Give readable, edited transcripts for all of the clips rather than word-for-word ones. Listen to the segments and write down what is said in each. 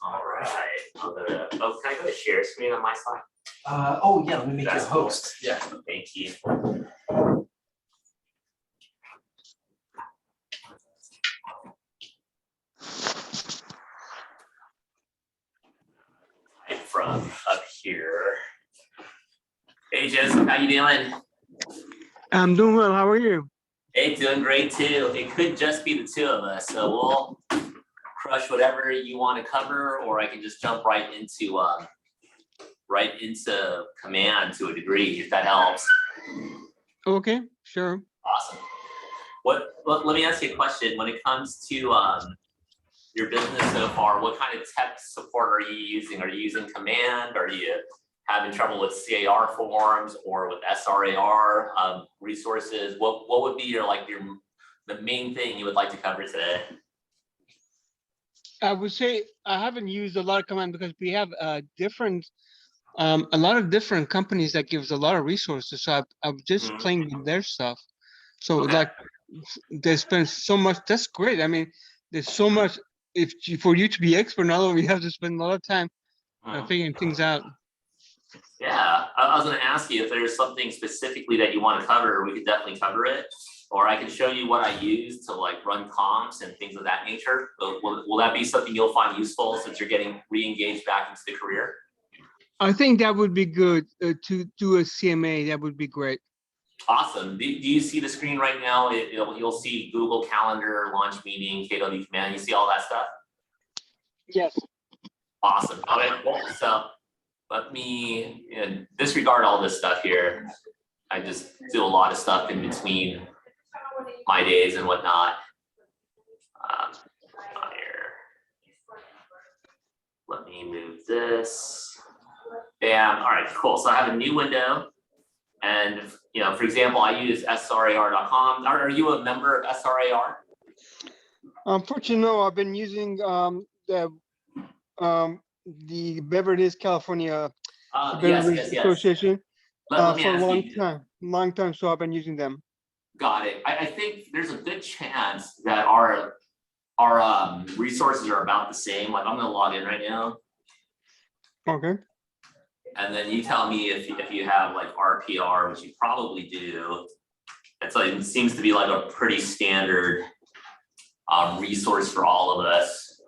All right. I'll go to, oh, can I go to share screen on my side? Oh yeah, let me make you a That's cool. host. Yeah. Thank you. From up here. Hey Joseph, how you doing? I'm doing well. How are you? Hey, doing great too. It could just be the two of us, so we'll crush whatever you want to cover, or I can just jump right into command to a degree, if that helps. Okay, sure. Awesome. Let me ask you a question. When it comes to your business so far, what kind of tech support are you using? Are you using command? Are you having trouble with CAR forms or with SRAR resources? What would be the main thing you would like to cover today? I would say I haven't used a lot of command because we have a lot of different companies that gives a lot of resources. So I'm just playing with their stuff. So Okay. like they spend so much. That's great. I mean, there's so much. For you to be expert, not only you have to spend a lot of time figuring things out. Yeah, I was going to ask you if there's something specifically that you want to cover. We could definitely cover it, or I can show you what I use to like run comms and things of that nature. Will that be something you'll find useful since you're getting re-engaged back into the career? I think that would be good to do a CMA. That would be great. Awesome. Do you see the screen right now? You'll see Google Calendar, launch meeting, KW command. You see all that stuff? Yes. Awesome. Okay, cool. So let me disregard all this stuff here. I just do a lot of stuff in between my days and whatnot. Here. Let me move this. Bam. All right, cool. So I have a new window. And, for example, I use srar.com. Are you a member of SRAR? Unfortunately, no. I've been using the Beverly Hills, California Yes. Association Let me for a ask long time. So I've been using them. Got it. I think there's a good chance that our resources are about the same. Like I'm going to log in right now. Okay. And then you tell me if you have like RPR, which you probably do. It seems to be like a pretty standard resource for all of us.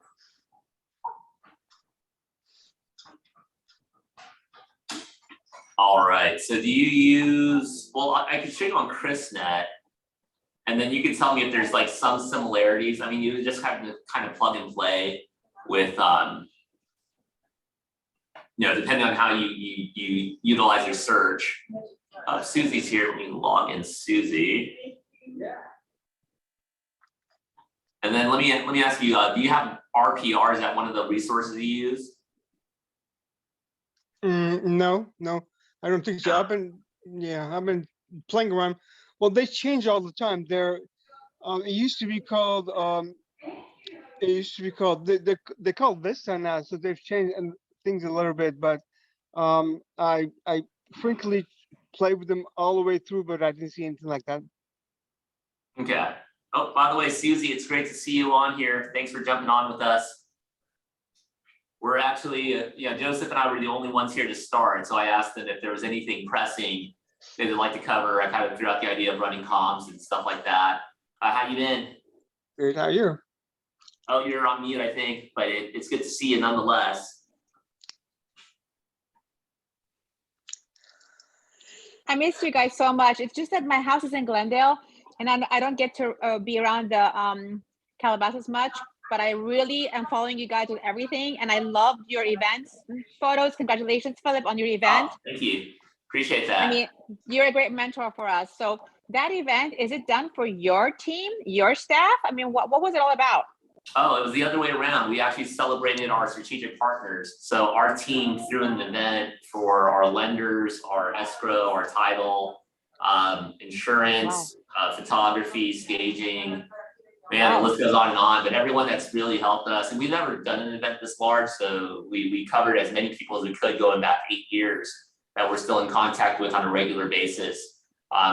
All right, so do you use, well, I can show you on ChrisNet, and then you can tell me if there's like some similarities. I mean, you just have to kind of plug and play with, depending on how you utilize your search. Susie's here, let me log in Susie. And then let me ask you, do you have RPR? Is that one of the resources you use? No, I don't think so. I've been playing around. Well, they change all the time. It used to be called they call Vista now, so they've changed things a little bit. But I frankly played with them all the way through, but I didn't see anything like that. Okay. Oh, by the way, Susie, it's great to see you on here. Thanks for jumping on with us. We're actually, Joseph and I were the only ones here to start. So I asked them if there was anything pressing they'd like to cover. I kind of threw out the idea of running comms and stuff like that. How you been? Great, how are you? Oh, you're on mute, I think, but it's good to see you nonetheless. I missed you guys so much. It's just that my house is in Glendale, and I don't get to be around the Calabasas much, but I really am following you guys with everything, and I loved your events photos. Congratulations, Philip, on your event. Oh, thank you. Appreciate that. I mean, you're a great mentor for us. So that event, is it done for your team, your staff? I mean, what was it all about? Oh, it was the other way around. We actually celebrated our strategic partners. So our team threw an event for our lenders, our escrow, our title, insurance, photography, staging. Man, the list goes on and on, but everyone that's really helped us, and we've never done an event this large, so we covered as many people as we could going back 8 years that we're still in contact with on a regular basis.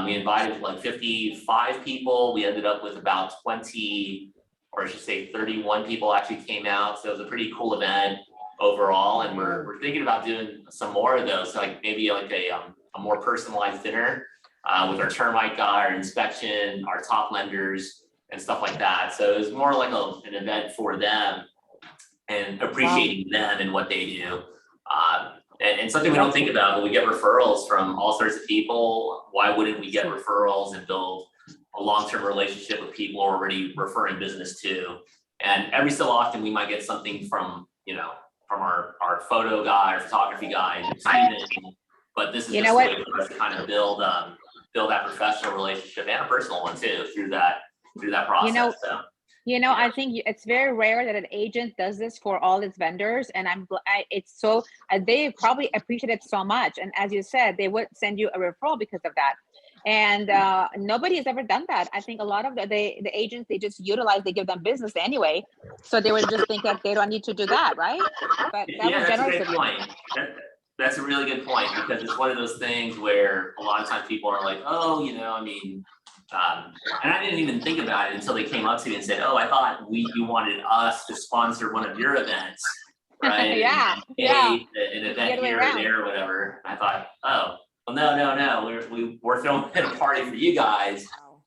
We invited like 55 people. We ended up with about 20 or I should say 31 people actually came out. So it was a pretty cool event overall. And we're thinking about doing some more of those, like maybe like a more personalized dinner with our termite guy, our inspection, our top lenders and stuff like that. So it was more like an event for them and appreciating them and what they do. And something we don't think about, but we get referrals from all sorts of people. Why wouldn't we get referrals and build a long-term relationship with people we're already referring business to? And every so often we might get something from, from our photo guy or photography guy, but this is just a way for us to kind of build that professional relationship and a personal one too through that process. I think it's very rare that an agent does this for all its vendors, and it's so they probably appreciate it so much. And as you said, they would send you a referral because of that. And nobody has ever done that. I think a lot of the agents, they just they give them business anyway, so they would just think that they don't need to do that, right? But that was generous of you. That's a really good point, because it's one of those things where a lot of times people are like, oh, and I didn't even think about it until they came up to me and said, oh, I thought you wanted us to sponsor one of your events, right? Yeah. An event here or there or whatever. And I thought, oh, well, no. We're throwing a party for you guys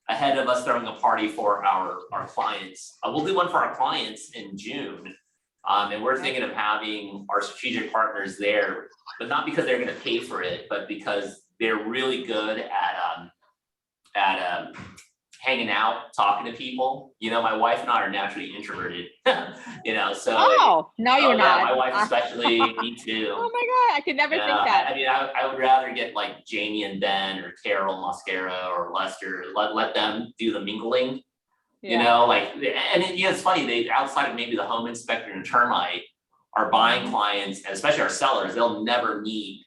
ahead of us throwing a party for our clients. We'll do one for our clients in June. And we're thinking of having our strategic partners there, but not because they're going to pay for it, but because they're really good at hanging out, talking to people. My wife and I are naturally introverted, so. Oh, no, you're not. Yeah, my wife especially, me too. Oh my God, I could never think that. I mean, I would rather get like Jamie and Ben or Carol Mascara or Lester, let them do the mingling. It's funny, they outside of maybe the home inspector and termite, our buying clients, and especially our sellers, they'll never meet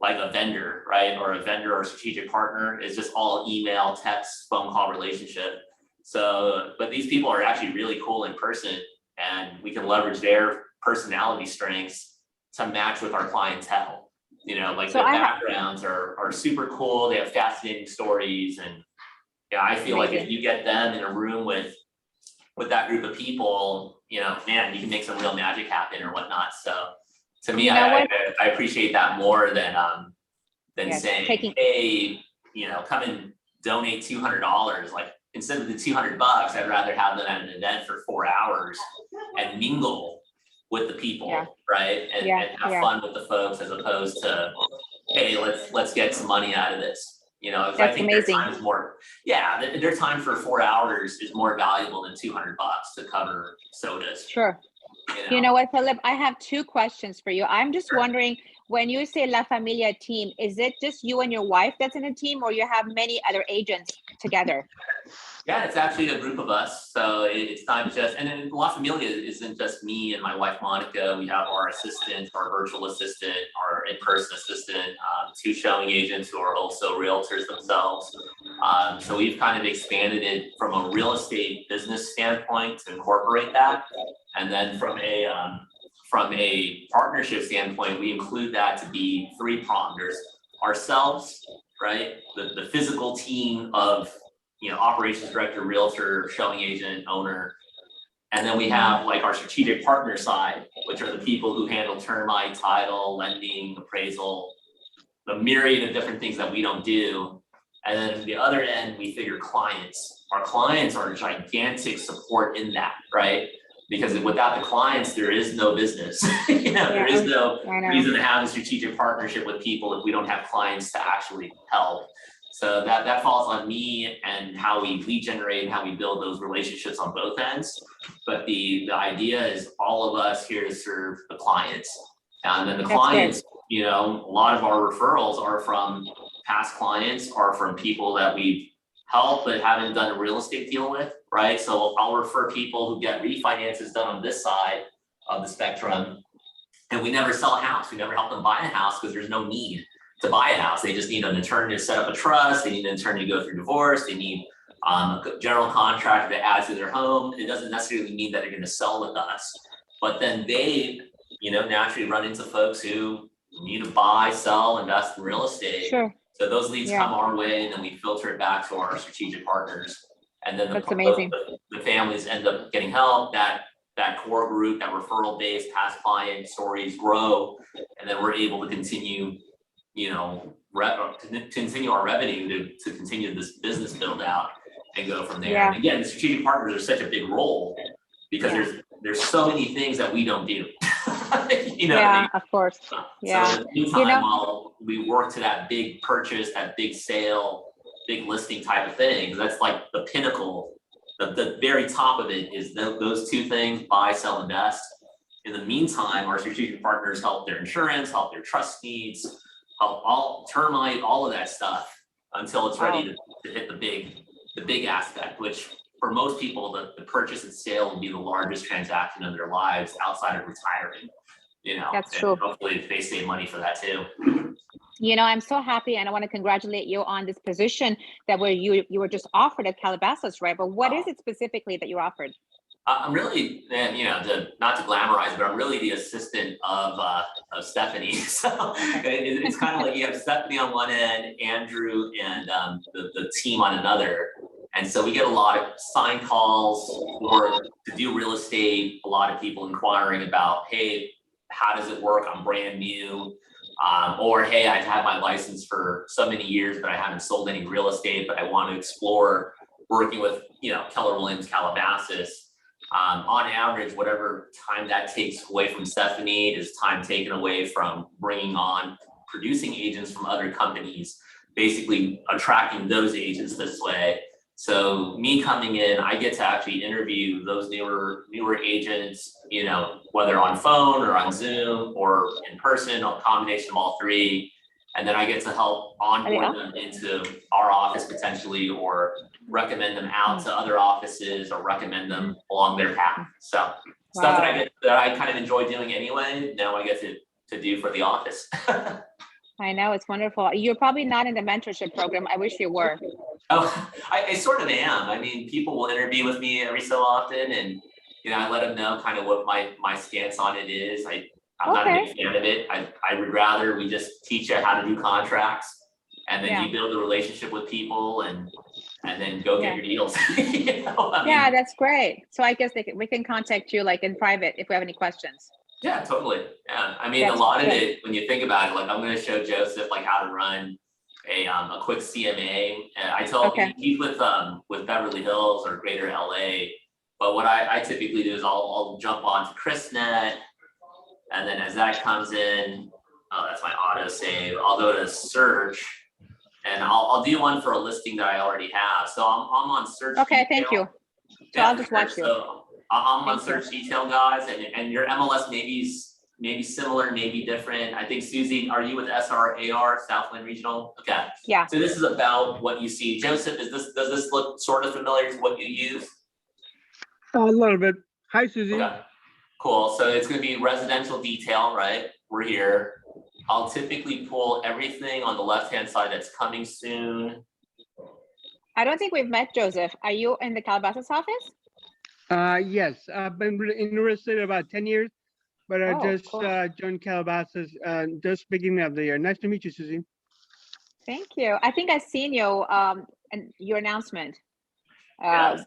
like a vendor, right? Or a vendor or strategic partner. It's just all email, text, phone call relationship. So, but these people are actually really cool in person, and we can leverage their personality strengths to match with our clientele. Like their backgrounds are super cool. They have fascinating stories, and I feel like if you get them in a room with that group of people, man, you can make some real magic happen or whatnot. So to me, I appreciate that more than saying, hey, come and donate $200. Like instead of the $200, I'd rather have them at an event for 4 hours and mingle with the people, right? And have fun with the folks, as opposed to, hey, let's get some money out of this. That's I think amazing. their time is more, their time for 4 hours is more valuable than $200 to cover sodas. Sure. You know what, Philip? I have 2 questions for you. I'm just wondering, when you say La Familia team, is it just you and your wife that's in a team, or you have many other agents together? Yeah, it's actually a group of us. So it's not just, and then La Familia isn't just me and my wife, Monica. We have our assistant, our virtual assistant, our in-person assistant, 2 showing agents who are also realtors themselves. So we've kind of expanded it from a real estate business standpoint to incorporate that. And then from a partnership standpoint, we include that to be 3-pronged. There's ourselves, right? The physical team of operations director, realtor, showing agent, owner. And then we have like our strategic partner side, which are the people who handle termite, title, lending, appraisal, the myriad of different things that we don't do. And then the other end, we figure clients. Our clients are gigantic support in that, right? Because without the clients, there is no business. There is no reason to have a strategic partnership with people if we don't have clients to actually help. So that falls on me and how we lead generate and how we build those relationships on both ends. But the idea is all of us here to serve the clients. And then the clients, a lot of our referrals are from past clients, are from people that we've helped but haven't done a real estate deal with, right? So I'll refer people who get refinances done on this side of the spectrum, and we never sell a house. We never help them buy a house because there's no need to buy a house. They just need an attorney to set up a trust. They need an attorney to go through divorce. They need a general contractor to add to their home. It doesn't necessarily mean that they're going to sell with us, but then they, naturally run into folks who need to buy, sell, invest in real estate. Sure. So those leads come our way, and then we filter it back to our strategic partners. And then That's amazing. the families end up getting help, that core group, that referral base, past client stories grow, and then we're able to continue, you know, continue our revenue to continue this business build out and go from there. Yeah. And again, the strategic partners are such a big role because there's so many things that we don't do. You know what I mean? Of course. Yeah. So in the meantime, while we work to that big purchase, that big sale, big listing type of thing, that's like the pinnacle. The very top of it is those two things: buy, sell, invest. In the meantime, our strategic partners help their insurance, help their trust needs, help all termite, all of that stuff until it's ready to hit the big aspect, which for most people, the purchase and sale will be the largest transaction of their lives outside of retiring. You know, that's and true. hopefully they save money for that too. You know, I'm so happy, and I want to congratulate you on this position that you were just offered at Calabasas, right? But what is it specifically that you're offered? I'm really, you know, not to glamorize, but I'm really the assistant of Stephanie. So it's kind of like you have Stephanie on one end, Andrew and the team on another. And so we get a lot of sign calls to do real estate, a lot of people inquiring about, hey, how does it work? I'm brand new. Or, hey, I've had my license for so many years, but I haven't sold any real estate, but I want to explore working with, you know, Keller Williams Calabasas. On average, whatever time that takes away from Stephanie is time taken away from bringing on producing agents from other companies, basically attracting those agents this way. So me coming in, I get to actually interview those newer agents, you know, whether on phone or on Zoom or in person, a combination of all three. And then I get to help onboard them into our office potentially, or recommend them out to other offices, or recommend them along their path. So stuff that I kind of enjoy doing anyway, now I get to do for the office. I know, it's wonderful. You're probably not in the mentorship program. I wish you were. Oh, I sort of am. I mean, people will interview with me every so often, and you know, I let them know kind of what my stance on it is. I'm not a big fan of it. I would rather we just teach you how to do contracts, and then you build a relationship with people, and then go get your deals. You know, I mean, that's great. So I guess we can contact you like in private if we have any questions. Yeah, totally. Yeah, I mean, a lot of it, when you think about it, like I'm going to show Joseph like how to run a quick CMA. And I told he's with Beverly Hills or Greater LA. But what I typically do is I'll jump onto ChrisNet, and then as that comes in, oh, that's my auto save. I'll go to search, and I'll do one for a listing that I already have. So I'm on search. Okay, thank you. So I'll just watch you. So I'm on search detail, guys, and your MLS maybe similar, maybe different. I think Susie, are you with SRAR, Southland Regional? Okay. Yeah. So this is about what you see. Joseph, does this look sort of familiar to what you use? A little bit. Hi, Susie. Okay. Cool. So it's going to be residential detail, right? We're here. I'll typically pull everything on the left-hand side that's coming soon. I don't think we've met, Joseph. Are you in the Calabasas office? Yes, I've been in real estate about 10 years, but I just joined Calabasas just beginning of the year. Nice to meet you, Susie. Thank you. I think I've seen you and your announcement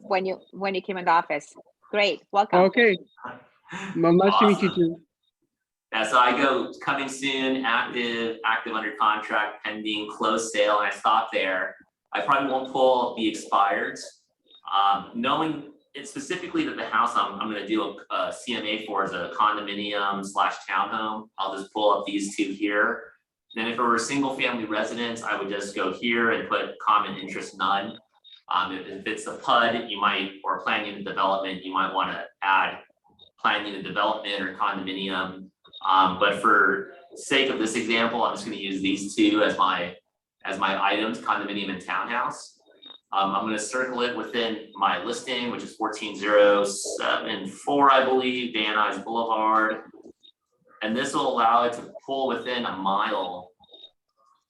when you came in the office. Great, welcome. Okay, well, nice to meet you too. Yeah, so I go coming soon, active under contract, pending, closed sale, and I stop there. I probably won't pull the expireds. Knowing it specifically that the house I'm going to do a CMA for is a condominium / townhome, I'll just pull up these two here. Then if it were a single family residence, I would just go here and put common interest none. If it's a PUD, you might, or planned unit development, you might want to add planned unit development or condominium. But for sake of this example, I'm just going to use these two as my items, condominium and townhouse. I'm going to circle it within my listing, which is 14074, I believe, Van Nuys Boulevard. And this will allow it to pull within a mile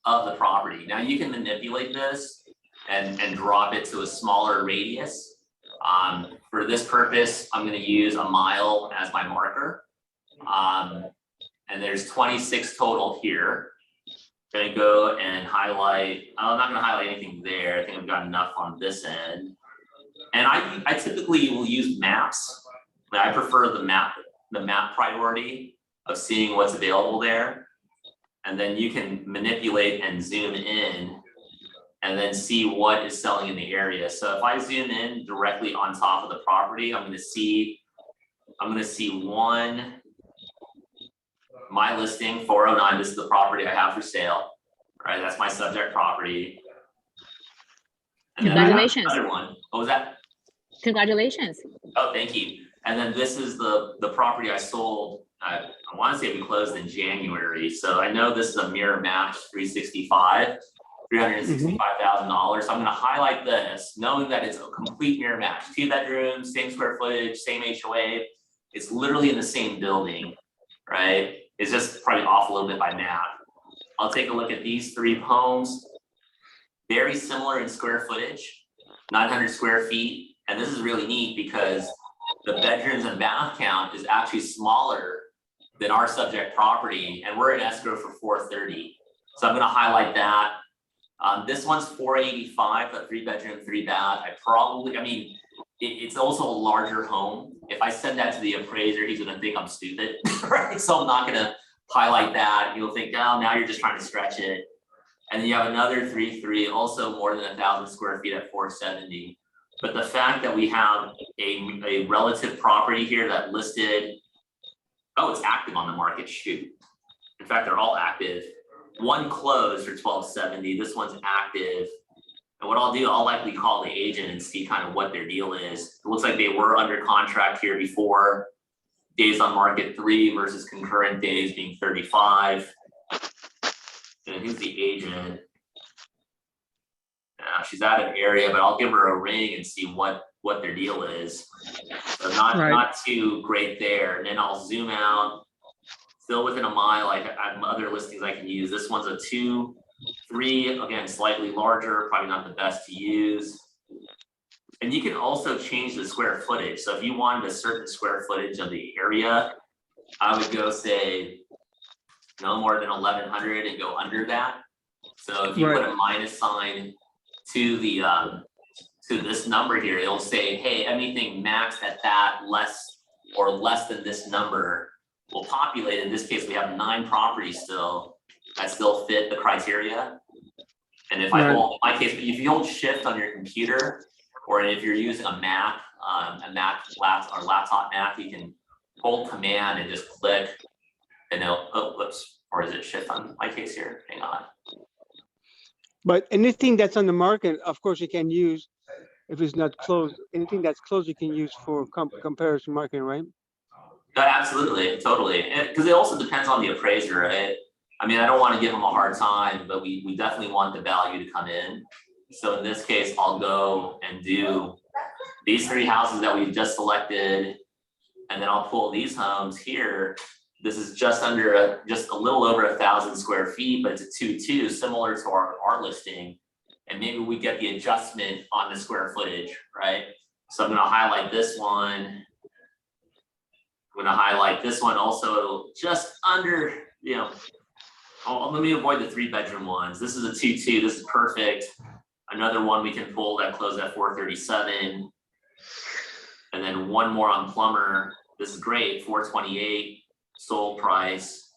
of the property. Now you can manipulate this and drop it to a smaller radius. For this purpose, I'm going to use a mile as my marker. And there's 26 total here. Going to go and highlight, I'm not going to highlight anything there. I think I've got enough on this end. And I typically will use maps. I prefer the map priority of seeing what's available there. And then you can manipulate and zoom in and then see what is selling in the area. So if I zoom in directly on top of the property, I'm gonna see my listing 409, this is the property I have for sale, right? That's my subject property. And then I have Congratulations. another one. What was that? Congratulations. Oh, thank you. And then this is the property I sold. I want to say we closed in January. So I know this is a mirror match 365, $365,000. So I'm going to highlight this, knowing that it's a complete mirror match. 2 bedrooms, same square footage, same HOA. It's literally in the same building, right? It's just probably off a little bit by map. I'll take a look at these 3 homes. Very similar in square footage, 900 square feet. And this is really neat because the bedrooms and bath count is actually smaller than our subject property, and we're in escrow for 430. So I'm going to highlight that. This one's 485, a 3 bedroom, 3 bath. It's also a larger home. If I send that to the appraiser, he's going to think I'm stupid, right? So I'm not going to highlight that. He'll think, oh, now you're just trying to stretch it. And then you have another 3.3, also more than 1,000 square feet at 470. But the fact that we have a relative property here that listed, oh, it's active on the market, shoot. In fact, they're all active. One closed for 1,270, this one's active. And what I'll do, I'll likely call the agent and see kind of what their deal is. It looks like they were under contract here before. Days on market 3 versus concurrent days being 35. And who's the agent? She's out of area, but I'll give her a ring and see what their deal is. So not too great there. And then I'll zoom out, still within a mile. I have other listings I can use. This one's a 2, 3, again, slightly larger, probably not the best to use. And you can also change the square footage. So if you wanted a certain square footage of the area, I would go say no more than 1,100 and go under that. So if you put a minus sign to the to this number here, it'll say, hey, anything maxed at that less than this number will populate. In this case, we have 9 properties still that still fit the criteria. And if I hold, in my case, if you hold shift on your computer, or if you're using a Mac laptop Mac, you can hold command and just click, and it'll, oh, whoops, or is it shift on my case here? Hang on. But anything that's on the market, of course, you can use if it's not closed. Anything that's closed, you can use for comparison market, right? No, absolutely, totally. Because it also depends on the appraiser, right? I mean, I don't want to give them a hard time, but we definitely want the value to come in. So in this case, I'll go and do these 3 houses that we've just selected, and then I'll pull these homes here. This is just under just a little over 1,000 square feet, but it's a 2.2, similar to our listing. And maybe we get the adjustment on the square footage, right? So I'm going to highlight this one. I'm going to highlight this one also, just under, you know. Let me avoid the 3 bedroom ones. This is a 2.2. This is perfect. Another one we can pull that closed at 437. And then one more on Plumber. This is great, 428. Sold price,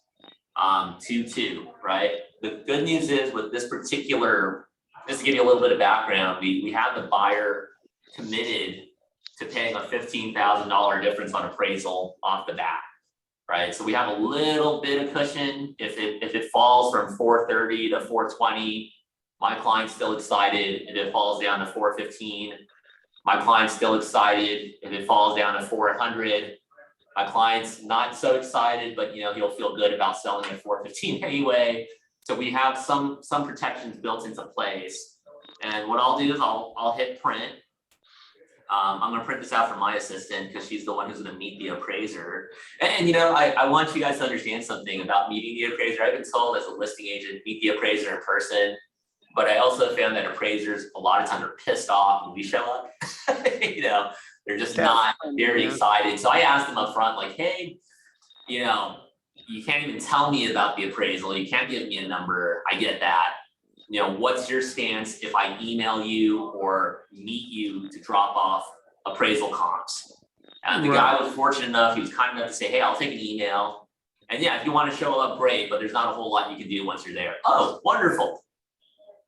2.2, right? The good news is with this particular, just to give you a little bit of background, we have the buyer committed to paying a $15,000 difference on appraisal off the bat, right? So we have a little bit of cushion. If it falls from 430 to 420, my client's still excited. If it falls down to 415, my client's still excited. If it falls down to 400, my client's not so excited, but he'll feel good about selling at 415 anyway. So we have some protections built into place. And what I'll do is I'll hit print. I'm going to print this out for my assistant because she's the one who's going to meet the appraiser. And I want you guys to understand something about meeting the appraiser. I've been told as a listing agent, meet the appraiser in person. But I also found that appraisers a lot of times are pissed off when we show up. They're just not very excited. So I asked them up front, like, hey, you can't even tell me about the appraisal. You can't give me a number. I get that. what's your stance if I email you or meet you to drop off appraisal comps? And the guy was fortunate enough, he was kind enough to say, hey, I'll take an email. And yeah, if you want to show up, great, but there's not a whole lot you can do once you're there. Oh, wonderful.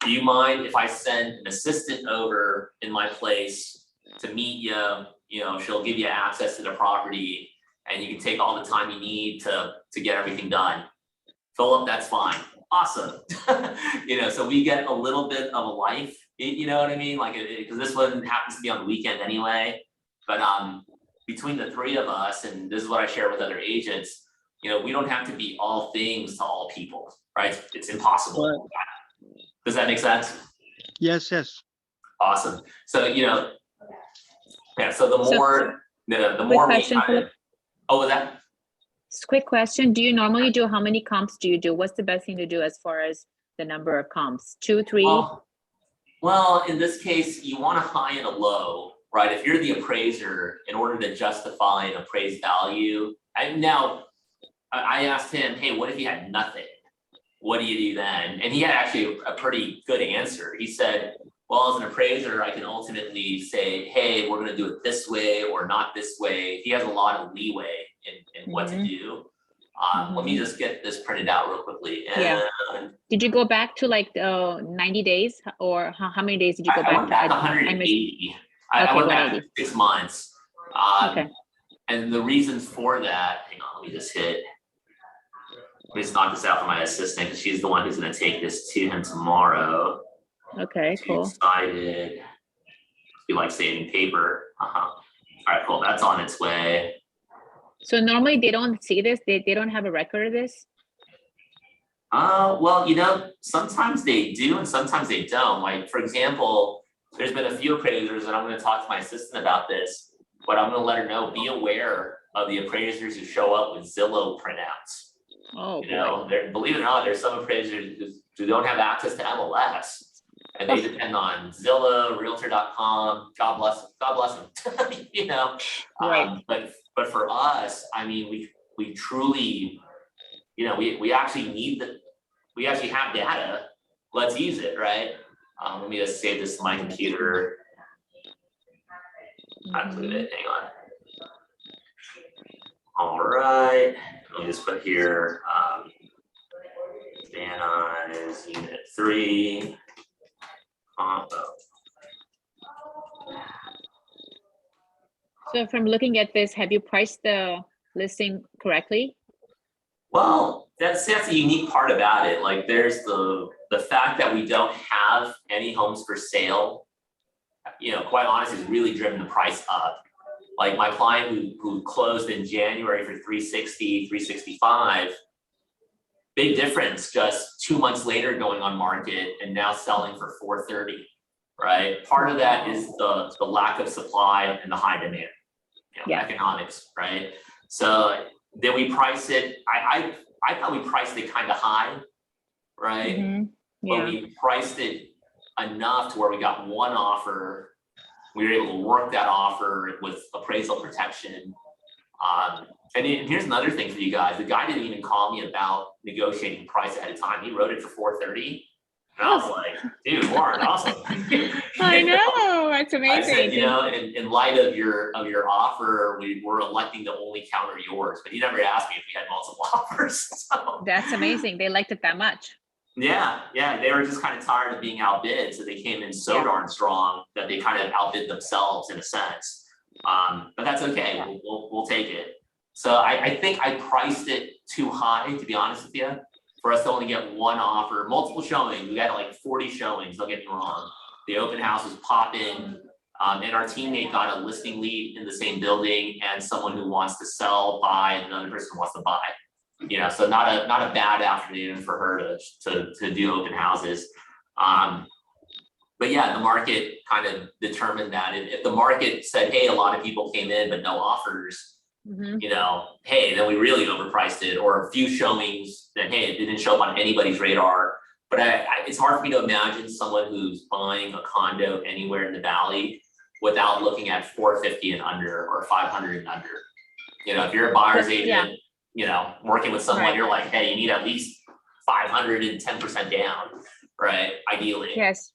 Do you mind if I send an assistant over in my place to meet you? She'll give you access to the property and you can take all the time you need to get everything done. Philip, that's fine. Awesome. So we get a little bit of a life, you know what I mean? Like, because this one happens to be on the weekend anyway, but between the three of us, and this is what I share with other agents, we don't have to be all things to all people, right? It's impossible. Right. Does that make sense? Yes. Awesome. So, so the more question, Philip. Oh, was that? Just a quick question. Do you normally do, how many comps do you do? What's the best thing to do as far as the number of comps? 2, 3? Well, in this case, you want a high and a low, right? If you're the appraiser, in order to justify an appraised value, I asked him, hey, what if you had nothing? What do you do then? And he had actually a pretty good answer. He said, well, as an appraiser, I can ultimately say, hey, we're going to do it this way or not this way. He has a lot of leeway in what to do. Let me just get this printed out real quickly. And did you go back to like 90 days, or how many days did you go back? I went back 180. I went back 6 months. Okay. And the reasons for that, hang on, let me just knock this out for my assistant because she's the one who's going to take this to him tomorrow. Okay, cool. Excited. You like saving paper. All right, cool. That's on its way. So normally they don't see this. They don't have a record of this. Well, sometimes they do and sometimes they don't. Like, for example, there's been a few appraisers, and I'm going to talk to my assistant about this, but I'm going to let her know, be aware of the appraisers who show up with Zillow printouts. Oh, Believe it or not, there's some appraisers who don't have access to MLS. And they depend on Zillow, Realtor.com. God bless them. Right. But for us, I mean, we truly, we actually we actually have data. Let's use it, right? Let me just save this to my computer. I put it. Hang on. All right. Let me just put here. Van Nuys Unit 3. So from looking at this, have you priced the listing correctly? Well, that's a unique part about it. Like, there's the fact that we don't have any homes for sale, quite honestly, has really driven the price up. Like, my client who closed in January for 360, 365, big difference just 2 months later going on market and now selling for 430, right? Part of that is the lack of supply and the high demand, economics, right? So then we price it, I thought we priced it kind of high, right? But we priced it enough to where we got one offer. We were able to work that offer with appraisal protection. And here's another thing for you guys. The guy didn't even call me about negotiating price ahead of time. He wrote it for 430. And I was like, dude, Warren, awesome. I know, that's amazing. I said, in light of your offer, we were electing to only counter yours, but he never asked me if we had multiple offers. So. That's amazing. They liked it that much. Yeah, they were just kind of tired of being outbid, so they came in so darn strong that they kind of outbid themselves in a sense. But that's okay. We'll take it. So I think I priced it too high, to be honest with you, for us to only get one offer. Multiple showings. We got like 40 showings. Don't get me wrong. The open house was popping, and our teammate got a listing lead in the same building, and someone who wants to sell, buy, and another person wants to buy. So not a bad afternoon for her to do open houses. But yeah, the market kind of determined that. If the market said, hey, a lot of people came in but no offers, hey, then we really overpriced it. Or a few showings, then hey, it didn't show up on anybody's radar. But it's hard for me to imagine someone who's buying a condo anywhere in the valley without looking at 450 and under or 500 and under. If you're a buyer's agent, working with someone, you're like, hey, you need at least 510% down. right? Ideally. Yes.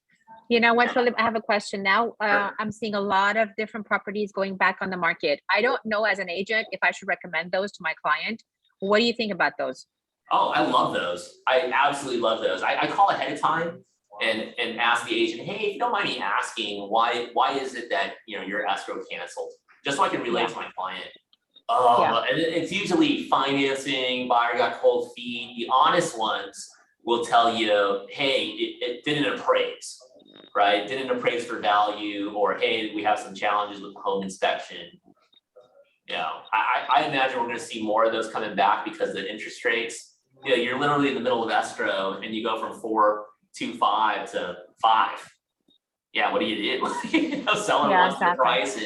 You know what, Philip, I have a question now. I'm seeing a lot of different properties going back on the market. I don't know as an agent if I should recommend those to my client. What do you think about those? Oh, I love those. I absolutely love those. I call ahead of time and ask the agent, hey, if you don't mind me asking, why is it that, you know, your escrow canceled? Just so I can relate to my client. And it's usually financing, buyer got cold feet. The honest ones will tell you, hey, it didn't appraise, right? Didn't appraise for value, or hey, we have some challenges with home inspection. You know, I imagine we're gonna see more of those coming back because the interest rates, you know, you're literally in the middle of escrow and you go from 4.25 to 5. Yeah, what do you do? You know, seller wants the price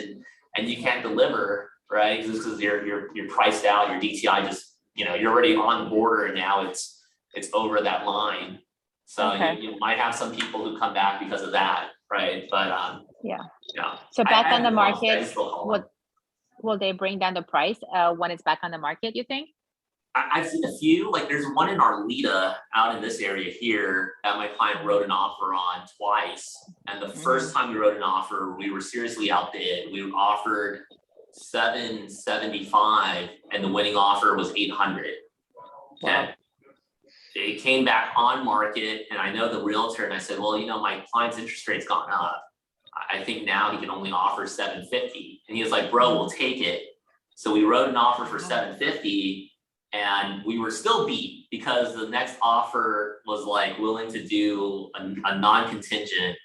and you can't deliver, right? Because you're priced out, your DTI just, you know, you're already on the border and now it's over that line. So you might have some people who come back because of that, right? But yeah. Yeah. So back on the market, will they bring down the price when it's back on the market, you think? I've seen a few, like there's one in Arleta out in this area here that my client wrote an offer on twice. And the first time we wrote an offer, we were seriously outbid. We offered $775 and the winning offer was $800. Okay. It came back on market and I know the realtor and I said, well, you know, my client's interest rate's gone up. I think now he can only offer $750. And he was like, bro, we'll take it. So we wrote an offer for $750 and we were still beat because the next offer was like willing to do a non-contingent,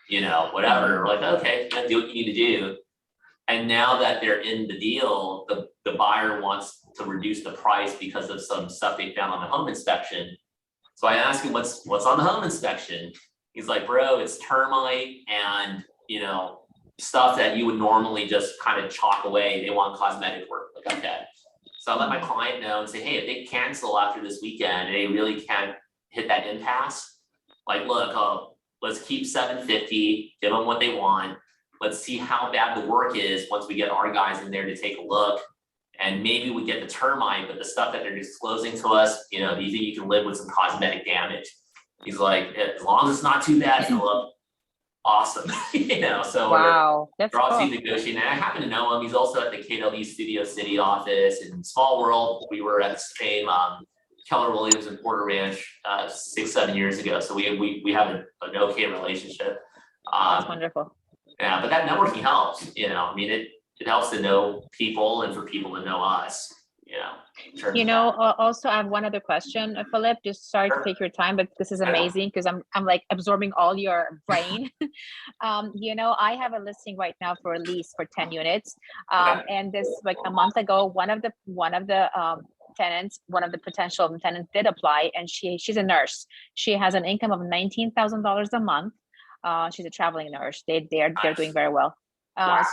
you know, whatever. We're like, okay, do what you need to do. And now that they're in the deal, the buyer wants to reduce the price because of some stuff they found on the home inspection. So I asked him, what's on the home inspection? He's like, bro, it's termite and, you know, stuff that you would normally just kind of chalk away. They want cosmetic work. Like, okay. So I let my client know and say, hey, if they cancel after this weekend and they really can't hit that impasse, like, look, let's keep $750, give them what they want. Let's see how bad the work is once we get our guys in there to take a look. And maybe we get the termite, but the stuff that they're disclosing to us, you know, do you think you can live with some cosmetic damage? He's like, as long as it's not too bad, Philip, awesome. You know, so we're obviously negotiating. And I happen to know him. He's also at the KW Studio City office. In Small World, we were at the same Keller Williams and Porter Ranch 6-7 years ago. So we have an okay relationship. That's wonderful. Yeah, but that networking helps, you know, I mean, it helps to know people and for people to know us, you know. You know, also I have one other question, Philip, just sorry to take your time, but this is amazing because I'm like absorbing all your brain. You know, I have a listing right now for a lease for 10 units. And this like a month ago, one of the potential tenants did apply and she's a nurse. She has an income of $19,000 a month. She's a traveling nurse. They're doing very well.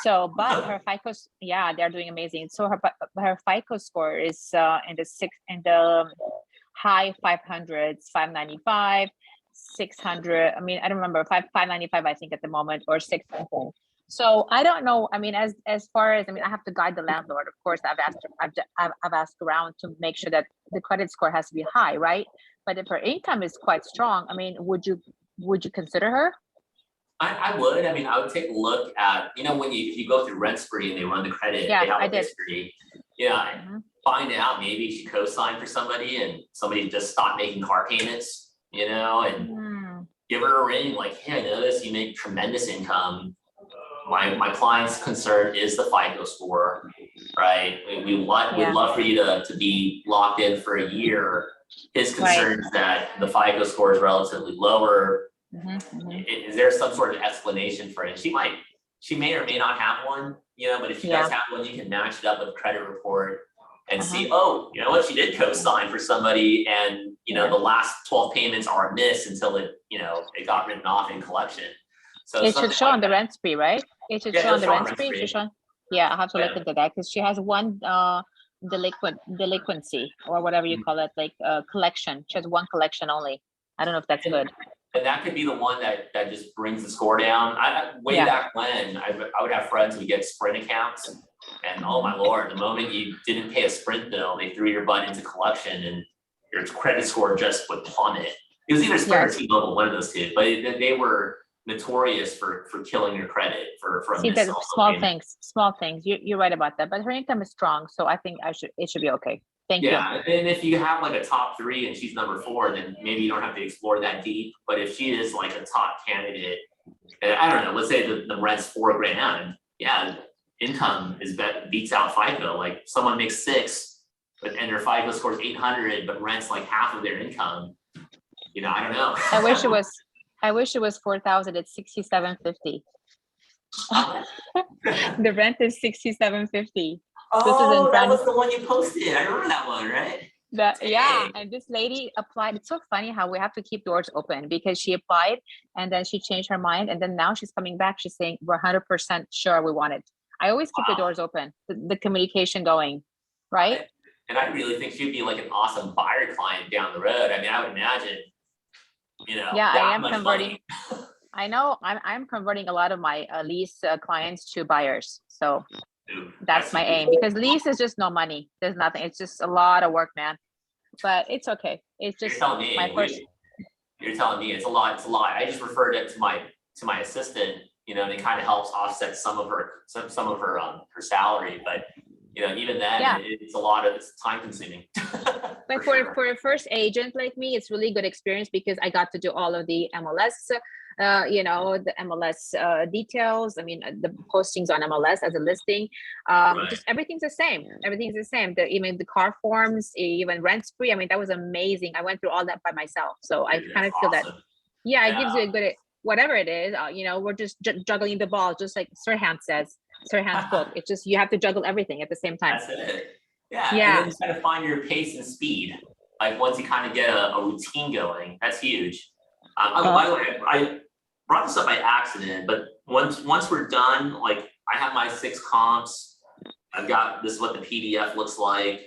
So, but her FICO, they're doing amazing. So her FICO score is in the high 500s, 595, 600. I mean, I don't remember 595. I think at the moment, or 600. So I don't know. I mean, as far as I have to guide the landlord. Of course, I've asked around to make sure that the credit score has to be high, right? But if her income is quite strong, I mean, would you consider her? I would. I mean, I would take a look at, you know, if you go through Rent Spree and they run the credit, they have a history. Yeah, find out maybe she co-signed for somebody and somebody just stopped making car payments, you know, and give her a ring like, hey, I noticed you make tremendous income. My client's concern is the FICO score, right? We'd love for you to be locked in for a year. His concern is that the FICO score is relatively lower. Is there some sort of explanation for it? She may or may not have one, you know, but if she does have one, you can match it up with a credit report and see, oh, you know what, she did co-sign for somebody and, you know, the last 12 payments are a miss until it got written off in collection. So it should show on the Rent Spree, right? It should show on the Rent Spree. Yeah, I have to look into that because she has one delinquency or whatever you call it, like collection. She has one collection only. I don't know if that's good. And that could be the one that just brings the score down. Back when I would have friends who would get Sprint accounts, and oh my Lord, the moment you didn't pay a Sprint bill, they threw your butt into collection, and your credit score just would plummet. It was either Sprint or Yes. T-Mobile, one of those two, but they were notorious for killing your credit for a See, missed the cell small payment. things. You're right about that. But her income is strong, so I think it should be okay. Thank you. Yeah, and if you have like a top 3 and she's number 4, then maybe you don't have to explore that deep. But if she is like a top candidate, and I don't know, let's say the rent's $4,000, yeah, income beats out FICO. Like someone makes 6, and their FICO scores 800, but rent's like half of their income. You know, I don't know. I wish it was 4,000. It's 6,750. The rent is 6,750. Oh, that Brand- was the one you posted. I remember that one, right? Yeah, and this lady applied. It's so funny how we have to keep doors open because she applied and then she changed her mind, and then now she's coming back. She's saying we're 100% sure we want it. I always keep the doors open, the communication going, right? And I really think she'd be like an awesome buyer client down the road. I mean, I would imagine, you know, Yeah, that I am much converting. money. I know I'm converting a lot of my lease clients to buyers. So Dude, that's my aim, because lease is just no money. There's nothing. It's just a lot of work, man. But it's okay. It's You're just telling me, my first. you're telling me it's a lot. It's a lot. I just referred it to my assistant, you know, and it kind of helps offset some of her her salary. But you know, even then, Yeah. it's a lot of it's time consuming. But sure. for a first agent like me, it's really good experience because I got to do all of the MLS, the MLS details. I mean, the postings on MLS as a listing. Right. Just everything's the same. Everything's the same. Even the car forms, even rent spree. I mean, that was amazing. I went through all that by myself. So I Dude, kind of that's feel that, awesome. yeah, it gives you a good, whatever it is, we're just juggling the ball, just like Sirhan says, Sirhan's book. It's just, you have to juggle everything at the same time. That's it. Yeah. Yeah. And then you kind of find your pace and speed. Like once you kind of get a routine going, that's huge. By the way, I brought this up by accident, but once we're done, like I have my 6 comps. I've got, this is what the PDF looks like.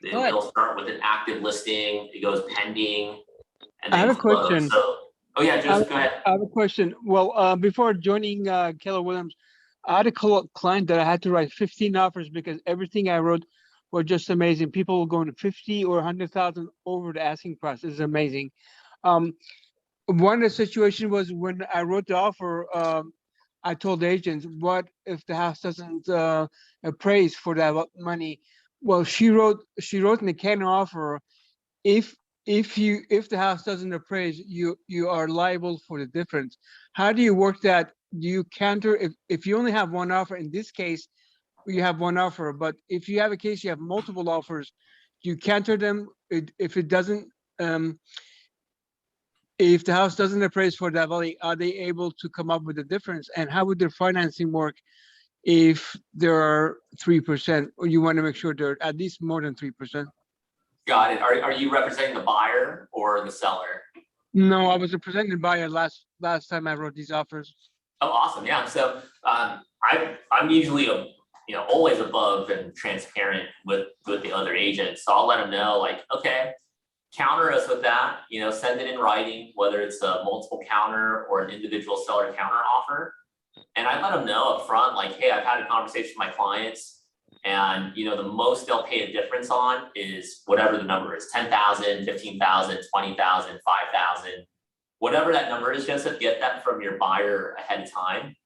It'll start with an active listing. It goes pending. And I have then a question. So, oh yeah, just go ahead. I have a question. Well, before joining Keller Williams, I had a client that I had to write 15 offers because everything I wrote were just amazing. People were going to 50 or 100,000 over the asking price. It's amazing. One of the situation was when I wrote the offer, I told the agents, what if the house doesn't appraise for that money? Well, she wrote in the counter offer, if the house doesn't appraise, you are liable for the difference. How do you work that? Do you counter if you only have one offer? In this case, you have one offer, but if you have a case you have multiple offers, you counter them if it doesn't if the house doesn't appraise for that value, are they able to come up with a difference? And how would their financing work if there are 3%, or you want to make sure they're at least more than 3%? Got it. Are you representing the buyer or the seller? No, I was representing the buyer last time I wrote these offers. Oh, awesome. Yeah. So I'm usually always above and transparent with the other agents. So I'll let them know, like, okay, counter us with that, send it in writing, whether it's a multiple counter or an individual seller counter offer. And I let them know up front, like, hey, I've had a conversation with my clients, and the most they'll pay a difference on is whatever the number is, 10,000, 15,000, 20,000, 5,000, whatever that number is. Just get that from your buyer ahead of time.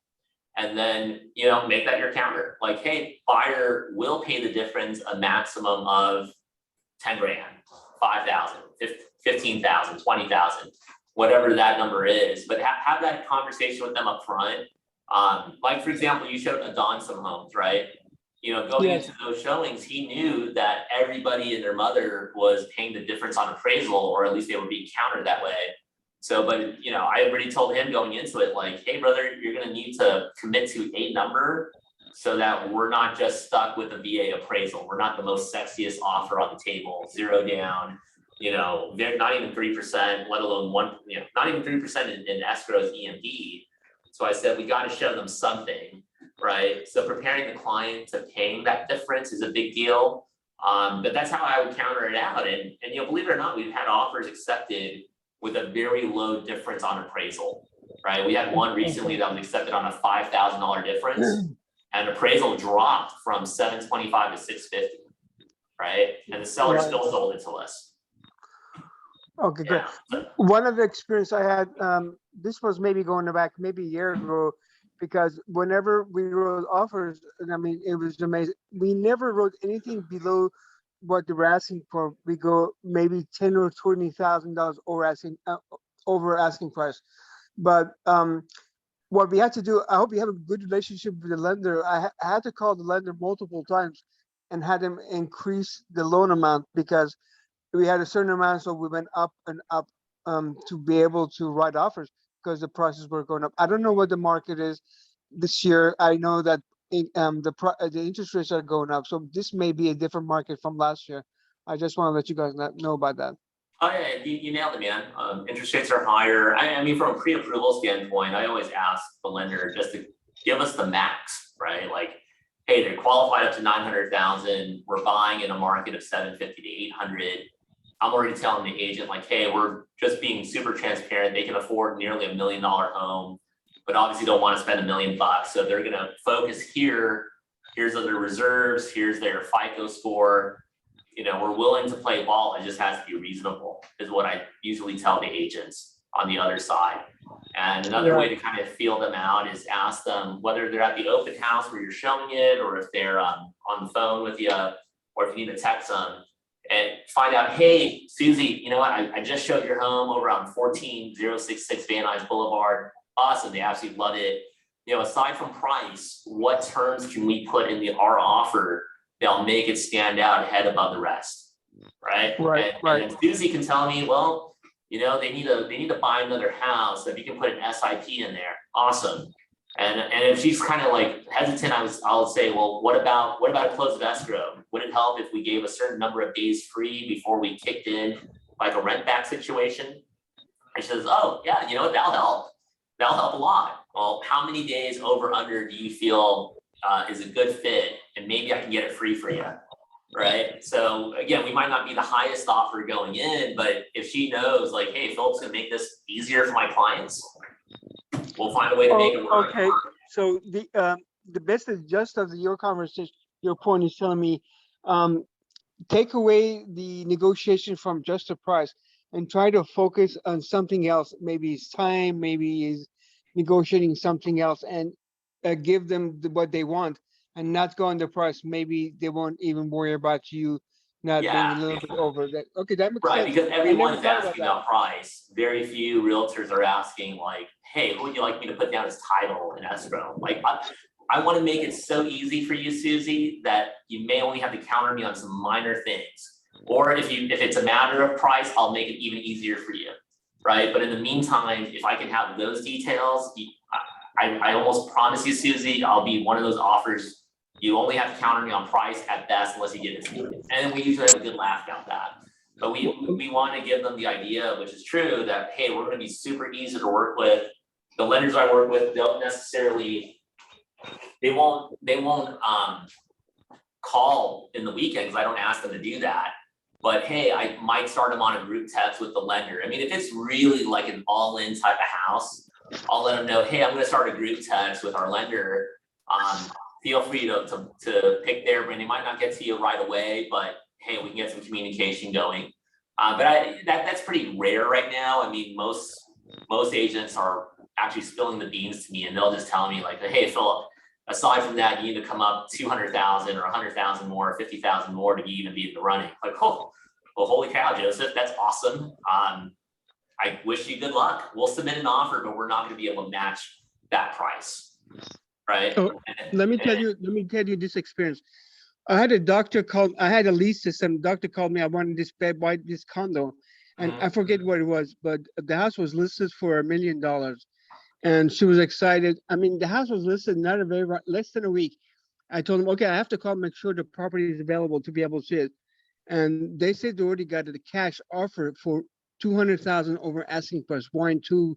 And then, make that your counter. Like, hey, buyer will pay the difference, a maximum of 10 grand, 5,000, 15,000, 20,000, whatever that number is. But have that conversation with them up front. Like, for example, you showed Adon some homes, right? Going into those showings, he knew that everybody and their mother was paying the difference on appraisal, or at least they were being countered that way. So, but, I already told him going into it, like, hey, brother, you're going to need to commit to a number so that we're not just stuck with a VA appraisal. We're not the most sexiest offer on the table, 0 down, not even 3%, let alone not even 3% in escrow's EMD. So I said, we got to show them something, right? So preparing the client to paying that difference is a big deal. But that's how I would counter it out. And believe it or not, we've had offers accepted with a very low difference on appraisal, right? We had one recently that was accepted on a $5,000 difference, and appraisal dropped from 725 to 650, right? And the seller still sold it to us. Okay, great. Yeah. One of the experience I had, this was maybe going back maybe a year ago, because whenever we wrote offers, and I mean, it was amazing. We never wrote anything below what they were asking for. We go maybe ten or $20,000 over asking price. But what we had to do, I hope you have a good relationship with the lender. I had to call the lender multiple times and had them increase the loan amount, because we had a certain amount, so we went up and up to be able to write offers, because the prices were going up. I don't know what the market is this year. I know that the interest rates are going up, so this may be a different market from last year. I just want to let you guys know about that. Oh yeah, you nailed it, man. Interest rates are higher. I mean, from a pre-approval standpoint, I always ask the lender just to give us the max, right? Like, hey, they're qualified up to 900,000. We're buying in a market of 750 to 800. I'm already telling the agent, like, hey, we're just being super transparent. They can afford nearly $1 million home, but obviously don't want to spend $1 million. So they're going to focus here. Here's their reserves. Here's their FICO score. You know, we're willing to play ball. It just has to be reasonable, is what I usually tell the agents on the other side. And another way to kind of feel them out is ask them whether they're at the open house where you're showing it, or if they're on the phone with you, or if you need to text them, and find out, hey, Susie, you know what? I just showed your home over on 14066 Van Nuys Boulevard. Awesome. They absolutely love it. You know, aside from price, what terms can we put in our offer that'll make it stand out ahead above the rest? Right. And then Susie can tell me, well, you know, they need to buy another house. So if you can put an SIP in there, awesome. And if she's kind of like hesitant, I'll say, well, what about a close of escrow? Would it help if we gave a certain number of days free before we kicked in, like a rent back situation? And she says, oh yeah, you know what, that'll help. That'll help a lot. Well, how many days over under do you feel is a good fit? And maybe I can get it free for you, right? So again, we might not be the highest offer going in, but if she knows, like, hey, Philip's gonna make this easier for my clients, we'll find a way to make it work. Okay, so the best is just of your conversation, your point is telling me, take away the negotiation from just the price and try to focus on something else. Maybe it's time, maybe is negotiating something else, and give them what they want and not go on the price. Maybe they won't even worry about you not being a little bit over that. Okay, that makes sense. Because everyone's asking about price. Very few realtors are asking, like, hey, who would you like me to put down as title and escrow? Like, I want to make it so easy for you, Susie, that you may only have to counter me on some minor things. Or if it's a matter of price, I'll make it even easier for you, right? But in the meantime, if I can have those details, I almost promise you, Susie, I'll be one of those offers. You only have to counter me on price at best, unless you get it to me. And we usually have a good laugh about that. But we want to give them the idea, which is true, that, hey, we're going to be super easy to work with. The lenders I work with don't necessarily, they won't call in the weekend, because I don't ask them to do that. But hey, I might start them on a group text with the lender. I mean, if it's really like an all-in type of house, I'll let them know, hey, I'm going to start a group text with our lender. Feel free to pick their brain. They might not get to you right away, but hey, we can get some communication going. But that's pretty rare right now. I mean, most agents are actually spilling the beans to me, and they'll just tell me, like, hey, Philip, aside from that, you need to come up 200,000 or 100,000 more, 50,000 more to even be in the running. Like, oh, well, holy cow, Joseph, that's awesome. I wish you good luck. We'll submit an offer, but we're not going to be able to match that price, right? Oh, let me tell you this experience. I had a lease system. Doctor called me. I wanted buy this condo, and I forget what it was, but the house was listed for $1 million, and she was excited. I mean, the house was listed less than a week. I told them, okay, I have to call, make sure the property is available to be able to see it, and they said they already got a cash offer for 200,000 over asking price, 1.2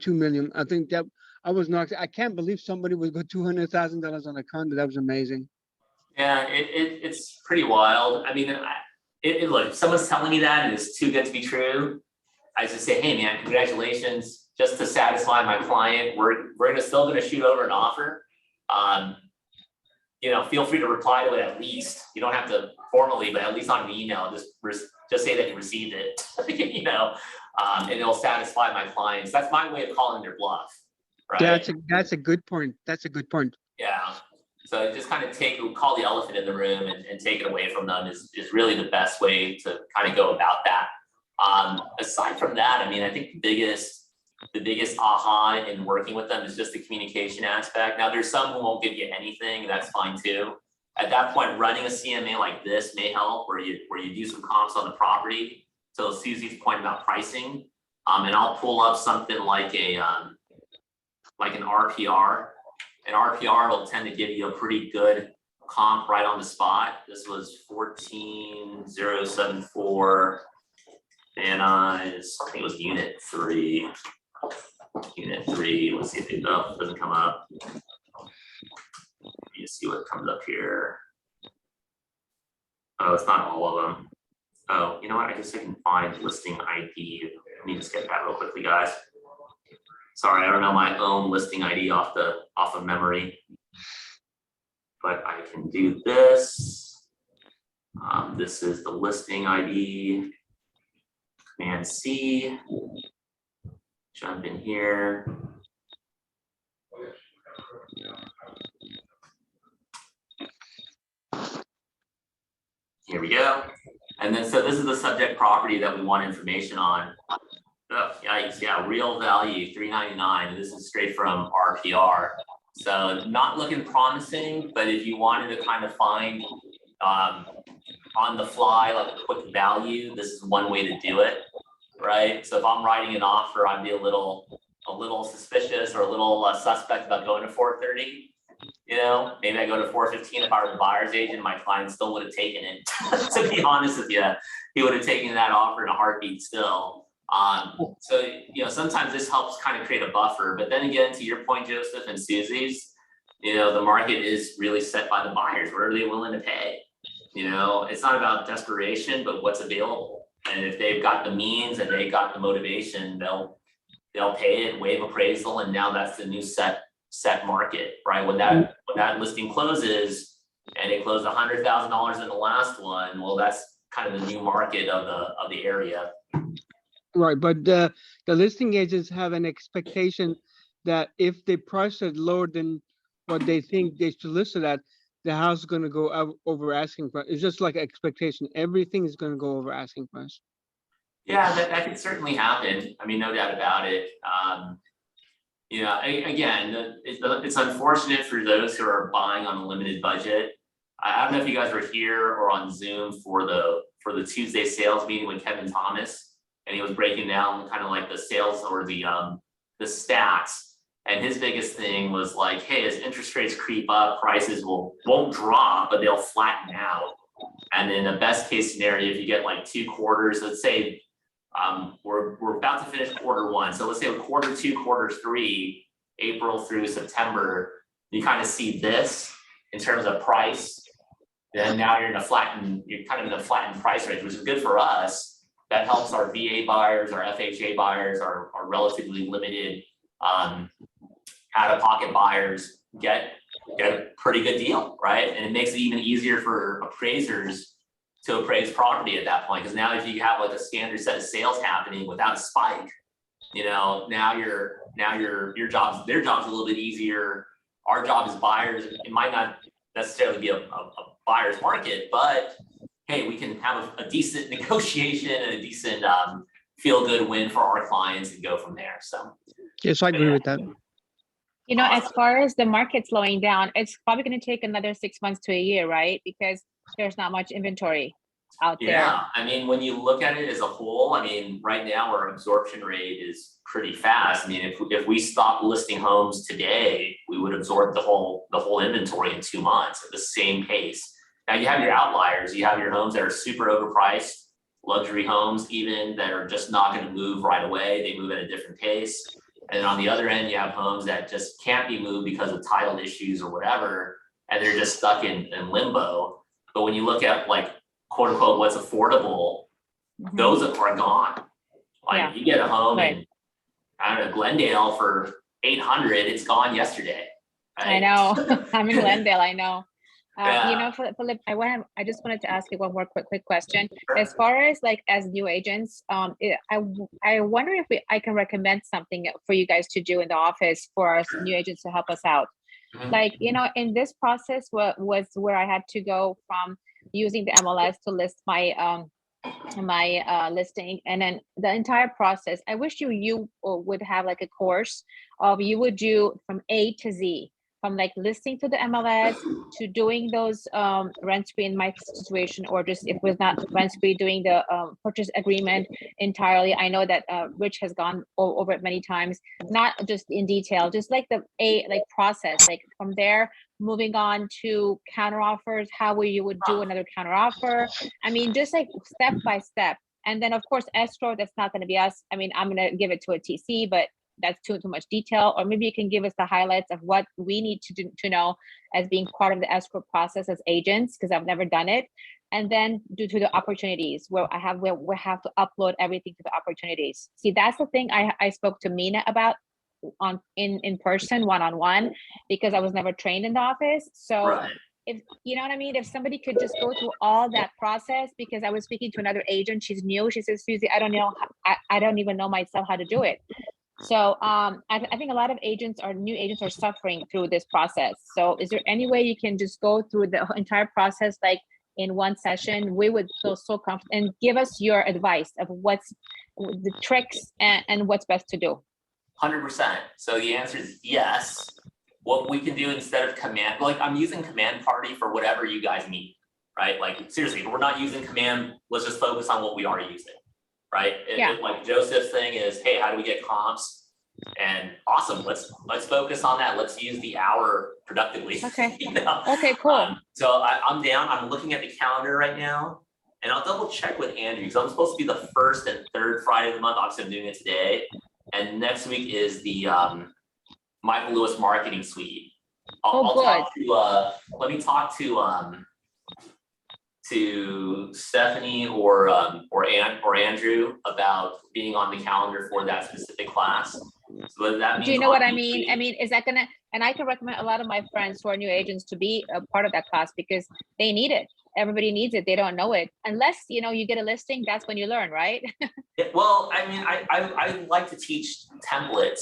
million. I think that I was knocked. I can't believe somebody would go $200,000 on a condo. That was amazing. Yeah, it's pretty wild. I mean, look, if someone's telling me that and it's too good to be true, I just say, hey man, congratulations. Just to satisfy my client, we're still gonna shoot over an offer. feel free to reply to it at least. You don't have to formally, but at least on an email, just say that you received it, and it'll satisfy my clients. That's my way of calling their bluff, right? That's a good point. That's a good point. Yeah. So just kind of call the elephant in the room and take it away from them is really the best way to kind of go about that. Aside from that, I mean, I think the biggest aha in working with them is just the communication aspect. Now there's some who won't give you anything, that's fine too. At that point, running a CMA like this may help where you do some comps on the property. So Susie's point about pricing, and I'll pull up something like an RPR. An RPR will tend to give you a pretty good comp right on the spot. This was 14,074, and I think it was unit 3. Unit 3, let's see if it doesn't come up. Let me see what comes up here. Oh, it's not all of them. Oh, you know what? I guess I can find listing ID. Let me just get that real quickly, guys. Sorry, I don't know my own listing ID off of memory, but I can do this. This is the listing ID. Command C. Jump in here. Here we go. And then, so this is the subject property that we want information on. Oh, yikes, yeah, real value, $399, and this is straight from RPR. So not looking promising, but if you wanted to kind of find on the fly, like a quick value, this is one way to do it, right? So if I'm writing an offer, I'd be a little suspicious or a little suspect about going to 430. Maybe I go to 415 if I were the buyer's agent, my client still would have taken it. To be honest with you, he would have taken that offer in a heartbeat still. So sometimes this helps kind of create a buffer, but then again, to your point, Joseph and Susie's, the market is really set by the buyers. What are they willing to pay? It's not about desperation, but what's available. And if they've got the means and they've got the motivation, they'll pay it, waive appraisal, and now that's the new set market, right? When that listing closes and it closed $100,000 in the last one, well, that's kind of the new market of the area. Right, but the listing agents have an expectation that if they price it lower than what they think they should list it at, the house is going to go over asking price. It's just like expectation. Everything is going to go over asking price. Yeah, that could certainly happen. I mean, no doubt about it. Again, it's unfortunate for those who are buying on a limited budget. I don't know if you guys were here or on Zoom for the Tuesday sales meeting with Kevin Thomas. And he was breaking down kind of like the sales or the stats. And his biggest thing was like, hey, as interest rates creep up, prices won't drop, but they'll flatten out. And in the best case scenario, if you get like 2 quarters, let's say we're about to finish Q1. So let's say Q2, Q3, April through September, you kind of see this in terms of price. Then now you're kind of in a flattened price range, which is good for us. That helps our VA buyers, our FHA buyers, our relatively limited out-of-pocket buyers get a pretty good deal, right? And it makes it even easier for appraisers to appraise property at that point. Because now if you have like a standard set of sales happening without a spike, now their job's a little bit easier. Our job as buyers, it might not necessarily be a buyer's market, but hey, we can have a decent negotiation and a decent feel-good win for our clients and go from there. So yes, I agree with that. As far as the market slowing down, it's probably going to take another 6 months to a year, right? Because there's not much inventory out there. Yeah, I mean, when you look at it as a whole, I mean, right now our absorption rate is pretty fast. I mean, if we stopped listing homes today, we would absorb the whole inventory in 2 months at the same pace. Now you have your outliers, you have your homes that are super overpriced, luxury homes even that are just not going to move right away. They move at a different pace. And then on the other end, you have homes that just can't be moved because of title issues or whatever, and they're just stuck in limbo. But when you look at like, quote unquote, what's affordable, those are gone. Like you get a home in, I don't know, Glendale for $800, it's gone yesterday. Right? I know, I'm in Glendale, I know. Philip, I just wanted to ask you one more quick question. Sure. As far as like as new agents, I wonder if I can recommend something for you guys to do in the office for us new agents to help us out. Mhm. Like, in this process was where I had to go from using the MLS to list my listing, and then the entire process. I wish you would have like a course of you would do from A to Z, from like listing to the MLS to doing those rent free in my situation, or just if it was not rent free, doing the purchase agreement entirely. I know that Rich has gone over it many times, not just in detail, just like the process, like from there moving on to counter offers, how you would do another counter offer. I mean, just like step by step. And then of course escrow, that's not going to be us. I mean, I'm going to give it to a TC, but that's too much detail. Or maybe you can give us the highlights of what we need to know as being part of the escrow process as agents, because I've never done it. And then due to the opportunities where we have to upload everything to the opportunities. See, that's the thing I spoke to Mina about in person, one-on-one, because I was never trained in the office. So Right. if you know what I mean, if somebody could just go through all that process, because I was speaking to another agent, she's new. She says, Susie, I don't know, I don't even know myself how to do it. So I think a lot of new agents are suffering through this process. So is there any way you can just go through the entire process like in one session? We would feel so comfortable, and give us your advice of what's the tricks and what's best to do. 100%. So the answer is yes. What we can do instead of command, like I'm using Command Party for whatever you guys need, right? Like seriously, if we're not using Command, let's just focus on what we are using, right? Like Joseph's thing is, hey, how do we get comps? And awesome, let's focus on that. Let's use the hour productively. Okay. You know? Okay, cool. So I'm down. I'm looking at the calendar right now, and I'll double check with Andrew because I'm supposed to be the first and third Friday of the month. Obviously, I'm doing it today. And next week is the Michael Lewis Marketing Suite. I'll talk to let me talk to Stephanie or Andrew about being on the calendar for that specific class. So that means do you know what I mean? I mean, is that gonna, and I can recommend a lot of my friends who are new agents to be a part of that class because they need it. Everybody needs it. They don't know it unless you get a listing. That's when you learn, right? Yeah, well, I mean, I like to teach templates,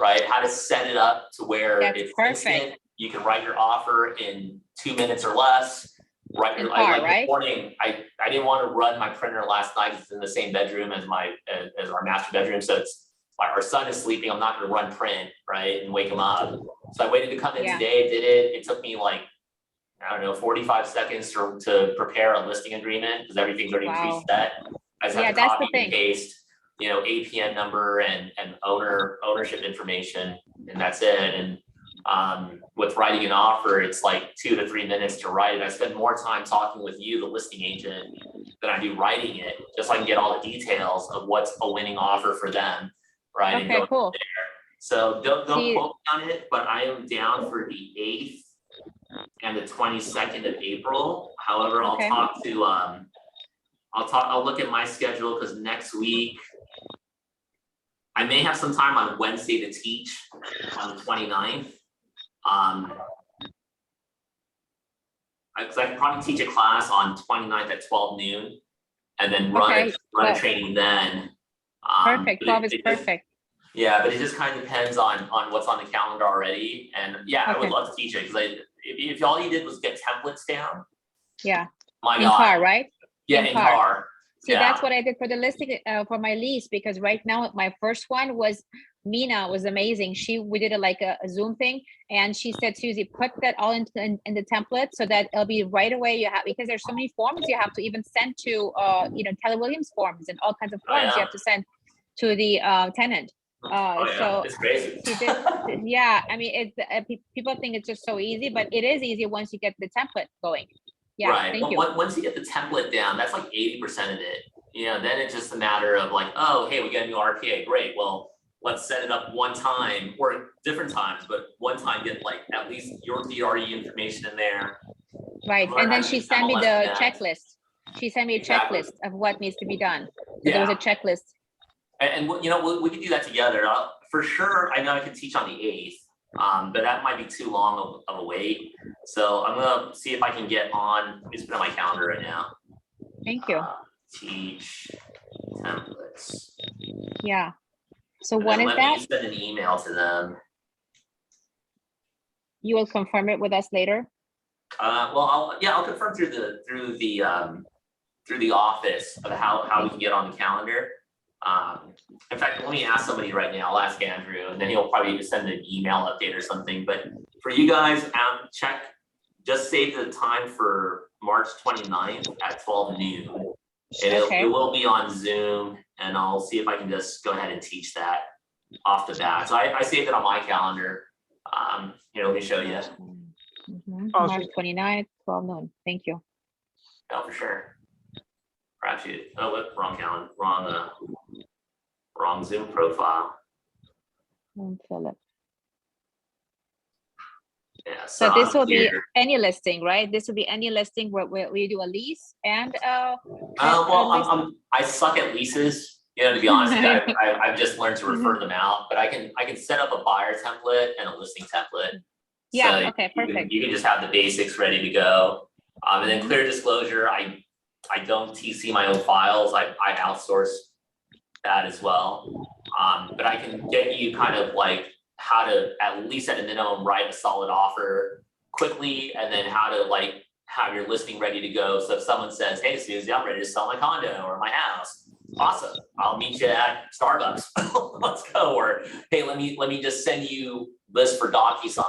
right? How to set it up to where it's perfect. instant. You can write your offer in 2 minutes or less. Right. Right? This morning, I didn't want to run my printer last night. It's in the same bedroom as our master bedroom. So it's our son is sleeping. I'm not going to run print, right, and wake him up. So I waited to come in today, did it. It took me like, I don't know, 45 seconds to prepare a listing agreement because everything's already preset. I just have to copy and paste, APN number and ownership information, and that's it. And with writing an offer, it's like 2 to 3 minutes to write it. I spend more time talking with you, the listing agent, than I do writing it, just so I can get all the details of what's a winning offer for them, right? Okay, cool. There. So don't quote me on it, but I am down for the 8th and the 22nd of April. However, I'll talk to I'll look at my schedule because next week I may have some time on Wednesday to teach on the 29th. I could probably teach a class on 29th at 12 noon and then run a training then. Perfect. 12 is perfect. Yeah, but it just kind of depends on what's on the calendar already. And I would love to teach it because if all you did was get templates down. Yeah. My God. Car, right? Yeah, in car. See, that's what I did for the listing for my lease, because right now my first one was Mina was amazing. We did it like a Zoom thing, and she said, Susie, put that all in the template so that it'll be right away. You have, because there's so many forms you have to even send to Keller Williams forms and all kinds of forms you have to send to the tenant. So it's crazy. I mean, it's people think it's just so easy, but it is easy once you get the template going. Yeah, right. Thank you. Once you get the template down, that's like 80% of it. Then it's just a matter of like, oh, hey, we got a new RPA. Great. Well, let's set it up one time or different times, but one time get like at least your DRE information in there. Right. And then she sent me the checklist. She sent me a checklist of what needs to be done. So there was a checklist. And we can do that together. For sure, I know I can teach on the 8th. but that might be too long of a wait. So I'm gonna see if I can get on, let me just put on my calendar right now. Thank you. Teach templates. Yeah. So And when then is let me that? send an email to them. You will confirm it with us later. Well, I'll confirm through the office of how we can get on the calendar. In fact, let me ask somebody right now. I'll ask Andrew, and then he'll probably just send an email update or something. But for you guys, check, just save the time for March 29th at 12 noon. Okay. It will be on Zoom, and I'll see if I can just go ahead and teach that off the bat. So I saved it on my calendar. Here, let me show you. Mhm. Awesome. March 29th, 12 noon. Thank you. Oh, for sure. Or actually, oh, what, wrong calendar, wrong Zoom profile. Philip. Yeah, So this I'm will be here. any listing, right? This will be any listing where we do a lease and Well, I suck at leases. You know, to be honest with you, I've just learned to refer them out, but I can set up a buyer template and a listing template. Yeah, So okay, perfect. you can just have the basics ready to go. And then clear disclosure, I don't TC my own files. I outsource that as well. But I can get you kind of like how to, at least at a minimum, write a solid offer quickly, and then how to like have your listing ready to go. So if someone says, "Hey, Susie, I'm ready to sell my condo or my house," awesome, I'll meet you at Starbucks. Let's go. Or, hey, let me just send you this for DocuSign,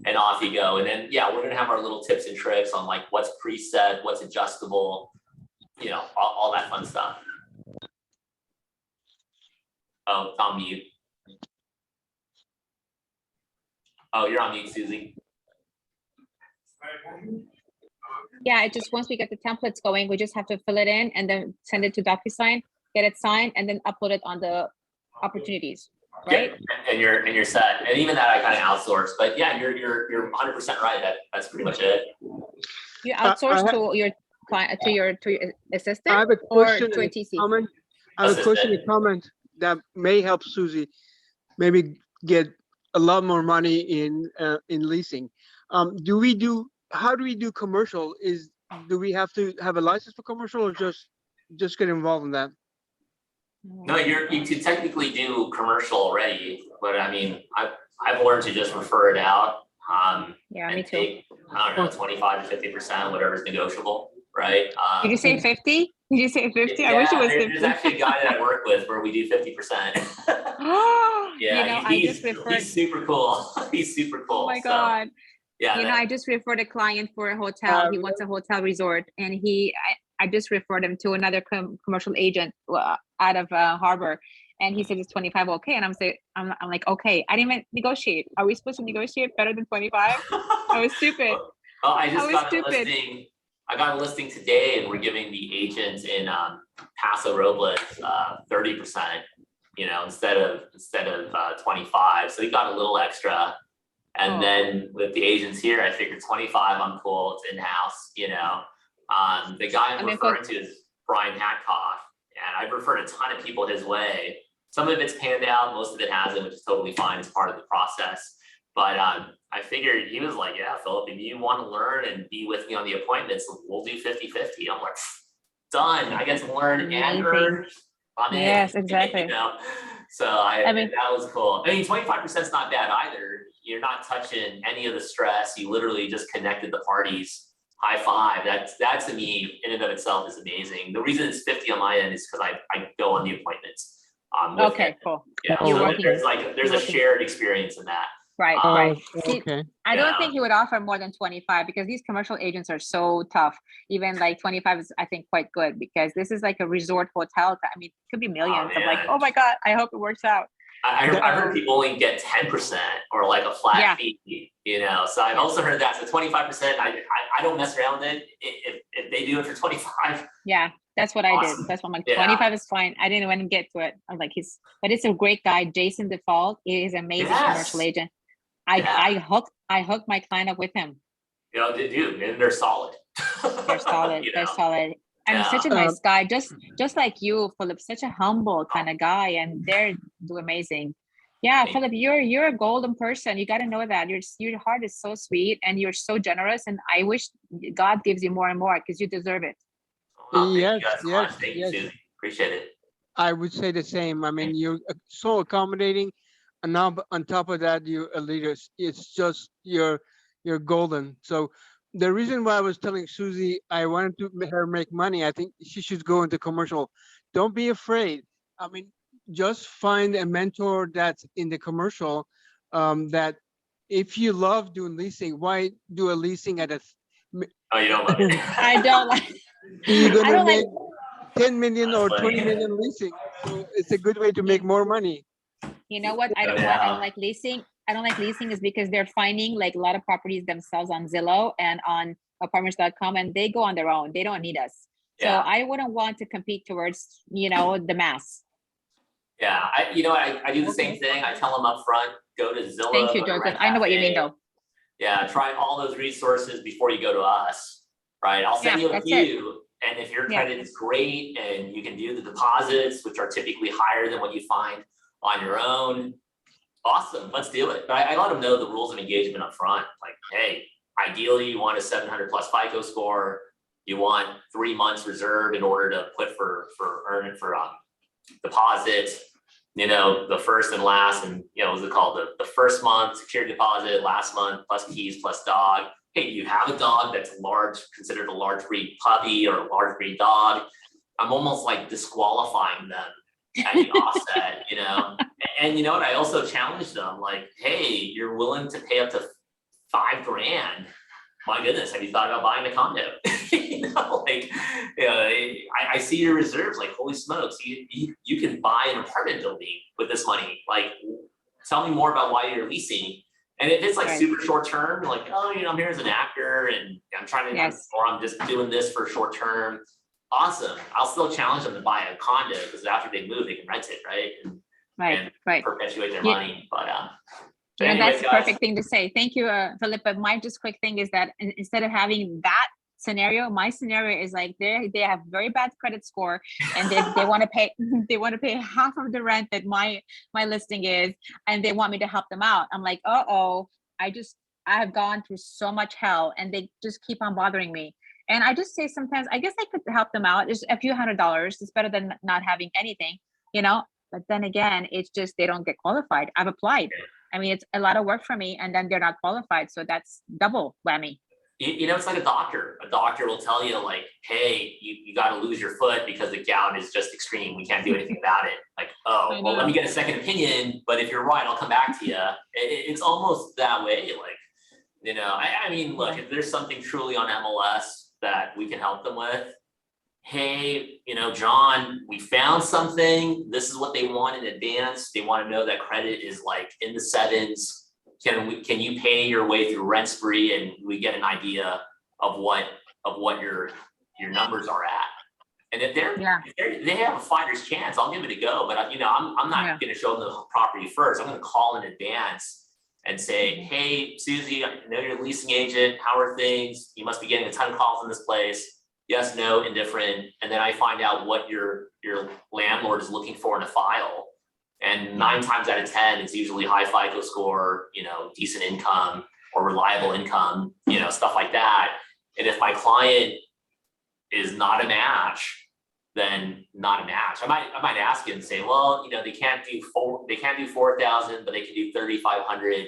and off you go. And then we're gonna have our little tips and tricks on like what's preset, what's adjustable, you know, all that fun stuff. Oh, it's on mute. Oh, you're on mute, Susie. Yeah, it just, once we get the templates going, we just have to fill it in and then send it to DocuSign, get it signed, and then upload it on the opportunities, right? Yeah, and you're set. And even that I kind of outsource. But yeah, you're 100% right. That's pretty much it. You outsource to your client, to your assistant, I have a or question to a and TC? a comment. I have a question and comment that may help Susie maybe get a lot more money in leasing. How do we do commercial? Do we have to have a license for commercial, or just get involved in that? No, you can technically do commercial already, but I mean, I've learned to just refer it out. Yeah, and me too. take, I don't know, 25 to 50%, whatever's negotiable, right? Did you say 50? Did you say 50? Yeah, I wish it was 50. there's actually a guy that I work with where we do 50%. Yeah, you know, I just referred. He's super cool. He's super cool. Oh my God. Yeah. You know, I just referred a client for a hotel. He wants a hotel resort, and I just referred him to another commercial agent out of Harbor, and he said it's 25 okay, and I'm like, okay, I didn't even negotiate. Are we supposed to negotiate better than 25? I was stupid. Well, I got a listing today, and we're giving the agents in Paso Robles 30%. You know, instead of 25, so he got a little extra. And then with the agents here, I figured 25, I'm cool, it's in-house, you know. The guy I'm referring to is Brian Hatkoff, and I've referred a ton of people his way. Some of it's panned out, most of it hasn't, which is totally fine, it's part of the process. But I figured, he was like, yeah, Philip, if you want to learn and be with me on the appointments, we'll do 50-50. I'm like, done, I get to learn and earn. Yes, exactly. You know? So I mean, that was cool. I mean, 25% is not bad either. You're not touching any of the stress. You literally just connected the parties. High five. That to me in and of itself is amazing. The reason it's 50 on my end is because I go on the appointments. Okay, cool. Yeah, so there's a shared experience in that. Right, right. See, Okay. I don't think he would offer more than 25 because these commercial agents are so tough. Even like 25 is, I think, quite good because this is like a resort hotel. I mean, it could be millions. I'm like, oh my God, I hope it works out. I heard people only get 10% or like a flat fee, you know. So I've also heard that. So 25%, I don't mess around with it. If they do it for 25. Yeah, that's what I did. That's what I'm like, 25 is fine. I didn't want to get to it. I'm like, but it's a great guy. Jason Default is an amazing commercial agent. I hooked my client up with him. You know, they do, and they're solid. They're solid. They're solid. And such a nice guy, just like you, Philip, such a humble kind of guy, and they're do amazing. Yeah, Thank Philip, you're a golden person. You got to know that your heart is so sweet and you're so generous. And I wish God gives you more and more because you deserve it. Well, thank you Yes, guys so yes, much. Thank you, yes. Susie. Appreciate it. I would say the same. I mean, you're so accommodating, and now on top of that, you're a leader. It's just you're golden. So the reason why I was telling Susie I wanted to her make money, I think she should go into commercial. Don't be afraid. I mean, just find a mentor that's in the commercial. That if you love doing leasing, why do a leasing at a Oh, you don't love it. I don't like. you're I gonna don't like. make 10 million That's or funny. 20 million leasing. So it's a good way to Yeah. make more money. You know what? I Oh, don't why I don't yeah. like leasing. I don't like leasing is because they're finding like a lot of properties themselves on Zillow and on apartments.com, and they go on their own. They don't need us. So Yeah. I wouldn't want to compete towards, the mass. Yeah, I do the same thing. I tell them up front, go to Zillow, Thank you, go to Joseph. Rent I know what you mean Cafe. though. Yeah, try all those resources before you go to us, right? I'll send Yeah, you a that's it. few, and if your Yeah. credit is great and you can do the deposits, which are typically higher than what you find on your own, awesome, let's do it. But I let them know the rules of engagement up front. Like, hey, ideally you want a 700 plus FICO score. You want 3 months reserved in order to put for deposits. The first and last, and what's it called? The first month security deposit, last month plus keys plus dog. Hey, you have a dog that's large, considered a large breed puppy or a large breed dog. I'm almost like disqualifying them at the offset, And you know what? I also challenge them, like, hey, you're willing to pay up to $5,000. My goodness, have you thought about buying a condo? I see your reserves, like, holy smokes, you can buy an apartment building with this money. Like, tell me more about why you're leasing. And if it's like Right. super short term, like, oh, I'm here as an actor and I'm trying to, Yes. or I'm just doing this for short term. Awesome. I'll still challenge them to buy a condo because after they move, they can rent it, right? And Right. perpetuate their Yeah. money. But That's anyways, the guys, perfect thing to say. Thank you, Philip. But my just quick thing is that instead of having that scenario, my scenario is like they have very bad credit score and they want to pay half of the rent that my listing is, and they want me to help them out. I'm like, I have gone through so much hell and they just keep on bothering me. And I just say sometimes I guess I could help them out. It's a few $100s. It's better than not having anything, But then again, it's just they don't get qualified. I've applied. I mean, it's a lot of work for me, and then they're not qualified. So that's double whammy. It's like a doctor. A doctor will tell you, like, hey, you got to lose your foot because the gout is just extreme. We can't do anything about it. Like, oh, well, let me get a second opinion. But if you're right, I'll come back to you. It's almost that way. Like, I mean, look, if there's something truly on MLS that we can help them with, hey, John, we found something. This is what they want in advance. They want to know that credit is like in the sevens. Can you pay your way through rent spree and we get an idea of what your numbers are at? And if they have a fighter's chance, I'll give it a go. But I'm not going to show them the property first. I'm going to call in advance and say, hey, Susie, I know you're a leasing agent. How are things? You must be getting a ton of calls in this place. Yes, no, indifferent. And then I find out what your landlord is looking for in a file. And 9 times out of 10, it's usually high FICO score, decent income or reliable income, stuff like that. And if my client is not a match, then not a match. I might ask you and say, well, they can't do 4,000, but they can do 3,500.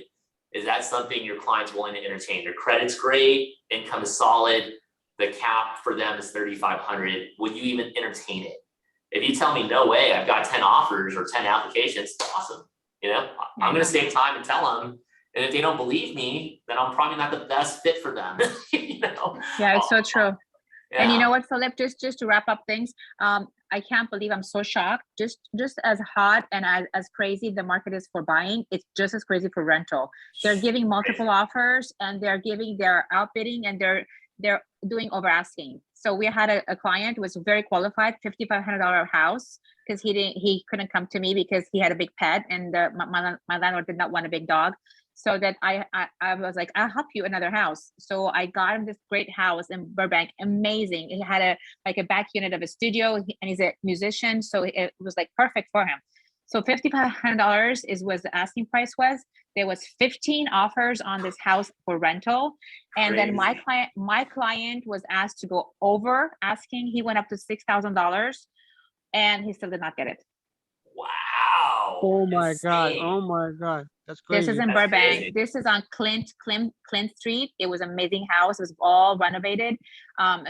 Is that something your client's willing to entertain? Their credit's great, income is solid. The cap for them is 3,500. Would you even entertain it? If you tell me no way, I've got 10 offers or 10 applications, awesome. I'm going to save time and tell them. And if they don't believe me, then I'm probably not the best fit for them. Yeah, it's so true. Yeah. And you know what, Philip, just to wrap up things, I can't believe I'm so shocked. Just as hot and as crazy the market is for buying, it's just as crazy for rental. They're giving multiple offers and they're outbidding and they're doing over asking. So we had a client who was very qualified, $5,500 house, because he couldn't come to me because he had a big pet and my landlord did not want a big dog. So that I was like, I'll help you another house. So I got him this great house in Burbank, amazing. He had a back unit of a studio and he's a musician. So it was like perfect for him. So $5,500 is what the asking price was. There was 15 offers on this house for rental. And then my client was asked to go over asking. He went up to $6,000 and he still did not get it. Wow. Oh my God. Insane. Oh my God. That's This crazy. is in That's Burbank. crazy. This is on Clint Street. It was an amazing house. It was all renovated.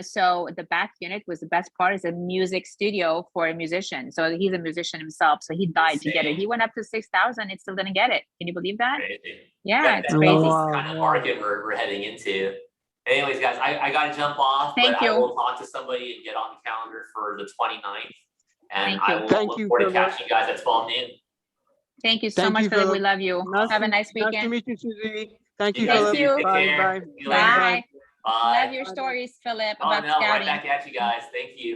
So the back unit was the best part. Is a music studio for a musician. So he's a musician himself. So he died to get it. He went up to 6,000. It still didn't get it. Can you believe that? Crazy. Yeah, it's That's crazy. the kind of market we're heading into. Anyways, guys, I got to jump off, Thank but you. I will talk to somebody and get on the calendar for the 29th. And Thank you. I will Thank look you, forward to Philip. catching you guys at 12 noon. Thank you so Thank much, you, Philip. We Philip. love you. Have a nice Nice to weekend. meet you, Susie. Thank You you, guys Philip. too. Take Bye, care. bye. See you later. Bye. Bye. Love your stories, Philip, Oh about no, right scouting. back at you guys. Thank you.